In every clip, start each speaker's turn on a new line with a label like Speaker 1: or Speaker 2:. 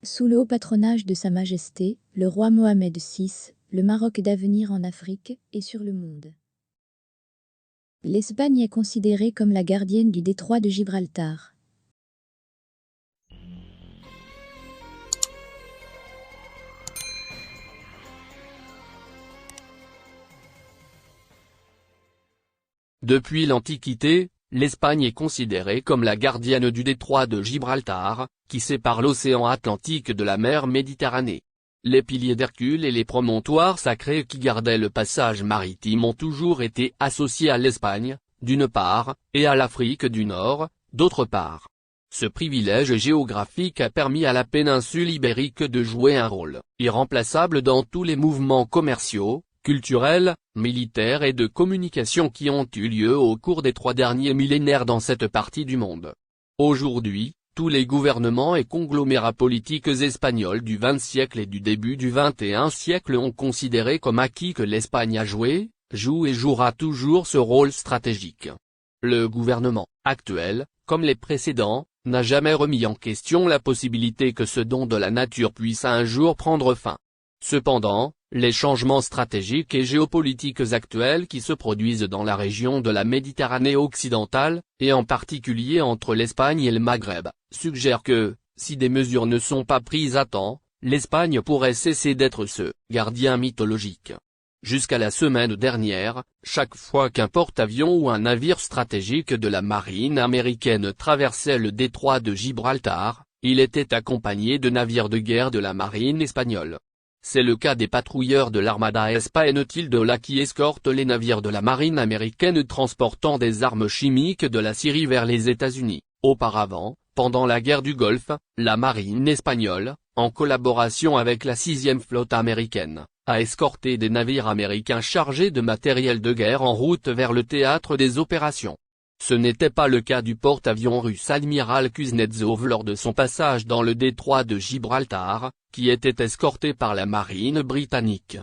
Speaker 1: Sous le haut patronage de Sa Majesté, le roi Mohamed VI, le Maroc d'avenir en Afrique et sur le monde. L'Espagne est considérée comme la gardienne du détroit de Gibraltar.
Speaker 2: Depuis l'Antiquité, l'Espagne est considérée comme la gardienne du détroit de Gibraltar, qui sépare l'océan Atlantique de la mer Méditerranée. Les piliers d'Hercule et les promontoires sacrés qui gardaient le passage maritime ont toujours été associés à l'Espagne, d'une part, et à l'Afrique du Nord, d'autre part. Ce privilège géographique a permis à la péninsule ibérique de jouer un rôle irremplaçable dans tous les mouvements commerciaux, culturels, militaires et de communication qui ont eu lieu au cours des 3 derniers millénaires dans cette partie du monde. Aujourd'hui, tous les gouvernements et conglomérats politiques espagnols du XXe siècle et du début du XXIe siècle ont considéré comme acquis que l'Espagne a joué, joue et jouera toujours ce rôle stratégique. Le gouvernement actuel, comme les précédents, n'a jamais remis en question la possibilité que ce don de la nature puisse un jour prendre fin. Cependant, les changements stratégiques et géopolitiques actuels qui se produisent dans la région de la Méditerranée occidentale, et en particulier entre l'Espagne et le Maghreb, suggèrent que, si des mesures ne sont pas prises à temps, l'Espagne pourrait cesser d'être ce gardien mythologique. Jusqu'à la semaine dernière, chaque fois qu'un porte-avions ou un navire stratégique de la marine américaine traversait le détroit de Gibraltar, il était accompagné de navires de guerre de la marine espagnole. C'est le cas des patrouilleurs de l'Armada Española qui escortent les navires de la marine américaine transportant des armes chimiques de la Syrie vers les États-Unis. Auparavant, pendant la guerre du Golfe, la marine espagnole, en collaboration avec la 6e flotte américaine, a escorté des navires américains chargés de matériel de guerre en route vers le théâtre des opérations. Ce n'était pas le cas du porte-avions russe Amiral Kuznetsov lors de son passage dans le détroit de Gibraltar, qui était escorté par la marine britannique.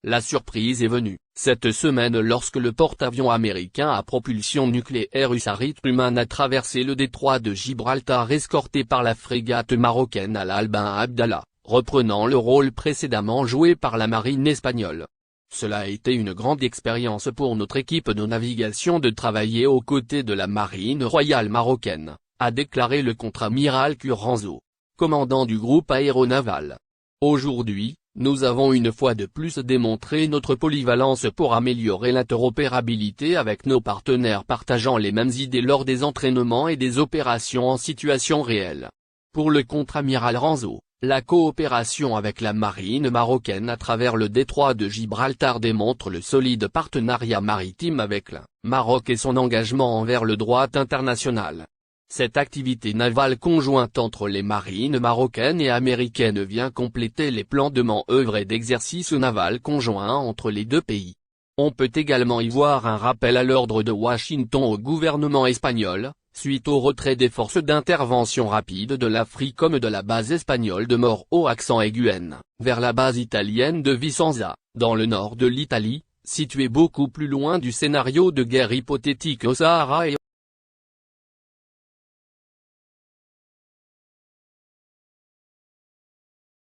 Speaker 2: La surprise est venue, cette semaine lorsque le porte-avions américain à propulsion nucléaire Usarit Truman a traversé le détroit de Gibraltar escorté par la frégate marocaine Al Ben Abdallah, reprenant le rôle précédemment joué par la marine espagnole. Cela a été une grande expérience pour notre équipe de navigation de travailler aux côtés de la marine royale marocaine, a déclaré le contre-amiral Curanzo, commandant du groupe aéronaval. Aujourd'hui, nous avons une fois de plus démontré notre polyvalence pour améliorer l'interopérabilité avec nos partenaires partageant les mêmes idées lors des entraînements et des opérations en situation réelle. Pour le contre-amiral Ranzo, la coopération avec la marine marocaine à travers le détroit de Gibraltar démontre le solide partenariat maritime avec le Maroc et son engagement envers le droit international. Cette activité navale conjointe entre les marines marocaines et américaines vient compléter les plans de manœuvre et d'exercice naval conjoints entre les deux pays. On peut également y voir un rappel à l'ordre de Washington au gouvernement espagnol, suite au retrait des forces d'intervention rapide de l'Afrique comme de la base espagnole de Mort au accent aiguën, vers la base italienne de Vicenza, dans le nord de l'Italie, située beaucoup plus loin du scénario de guerre hypothétique au Sahara et